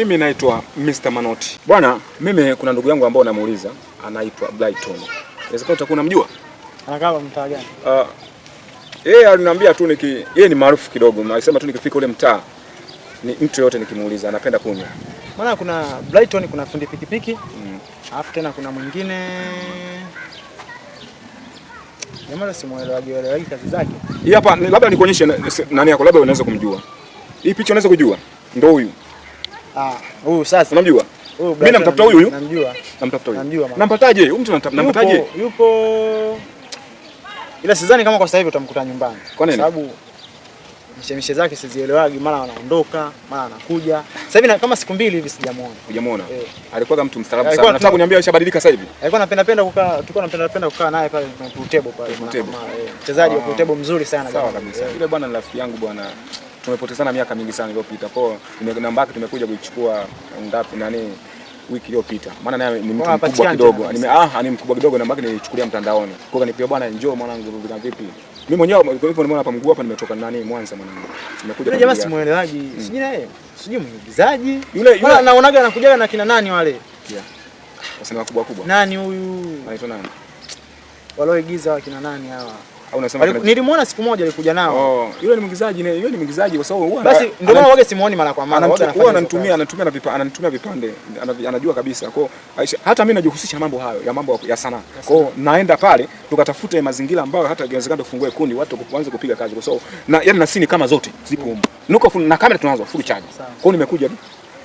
Mimi naitwa Mr. Manoti. Bwana, mimi kuna ndugu yangu ambao namuuliza anaitwa Brighton. Inawezekana utakuwa unamjua? Anakaa mtaa gani? Yeye aliniambia tu yeye ni maarufu kidogo. Alisema tu nikifika ule mtaa ni mtu yote nikimuuliza anapenda kunywa. Maana kuna Brighton, kuna fundi pikipiki. Alafu tena kuna mwingine Jamaa simuelewaji kazi zake. Hii hapa labda nikuonyeshe nani yako, labda unaweza kumjua. Hii picha unaweza kujua? Ndio huyu. Huyu sasa. Unamjua? Mimi namtafuta huyu. Namjua. Namtafuta huyu. Namjua. Nampataje? Huyu mtu nampataje? Yupo ila sidhani kama kwa sasa hivi utamkuta nyumbani. Kwa nini? Sababu mishemishe zake sizielewagi, mara anaondoka, mara anakuja. Sasa hivi kama siku mbili hivi sijamuona. Hujamuona? Alikuwa kama mtu mstaarabu sana. Nataka kuniambia alishabadilika sasa hivi. Alikuwa anapenda kukaa, tulikuwa tunapenda kukaa naye pale kwenye pool table pale. Mchezaji wa pool table mzuri sana. Sawa kabisa. Yule bwana ni rafiki yangu bwana. Tumepotezana miaka mingi sana iliyopita. Kwa namba yake tumekuja kuichukua ndapi wiki iliyopita. Maana naye ni mtu mkubwa kidogo. Ni mkubwa kidogo, namba yake nilichukulia mtandaoni. Kwa hiyo nipigia bwana, njoo mwanangu, na vipi? Mimi mwenyewe nimeona hapa mguu hapa, nimetoka Mwanza mwanangu. Nimekuja yule jamaa simuelewaji. Sijui naye. Sijui mwigizaji. Yule naonaga anakujaga na kina nani wale? Wasema wakubwa kubwa. Nani huyu? Anaitwa nani? Walioigiza wakina nani hawa? Au unasema nilimuona siku moja alikuja nao. Yule ni mwigizaji kwa sababu basi ndio maana wage simuoni mara kwa mara. Huwa ananitumia vipande, anajua kabisa. Kwa hata mimi najihusisha mambo hayo ya mambo ya sanaa. Kwa naenda pale tukatafute mazingira ambayo hata inawezekana tufungue kundi watu kuanza kupiga kazi kwa sababu na sini kama zote zipo huko. Nuko na kamera tunazo full charge. Kwa hiyo nimekuja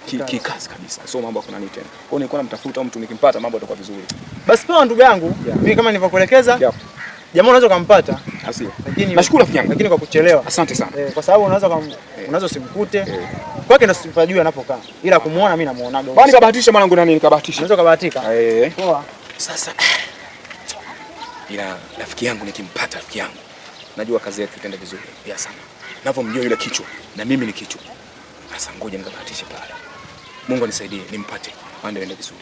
kikazi kabisa. So mambo kuna nini tena. Kwa hiyo nilikuwa namtafuta mtu, nikimpata mambo yatakuwa vizuri. Basi poa ndugu yangu. Mimi kama nilivyokuelekeza. Jamaa unaweza kumpata. Asio. Lakini nashukuru rafiki yangu. Lakini kwa kuchelewa. Asante sana. Kwa sababu unaweza usimkute. Kwake ndo sipajui anapokaa. Ila kumuona mimi namuonaga. Bwana kabahatisha mwanangu, nani nikabahatisha. Unaweza kubahatika. Poa. Sasa ila rafiki yangu nikimpata rafiki yangu, najua kazi yetu itaenda vizuri. Pia sana. Ninavyomjua yule kichwa na mimi ni kichwa. Sasa ngoja nikabahatishe pale. Mungu anisaidie nimpate. Mambo yaende vizuri.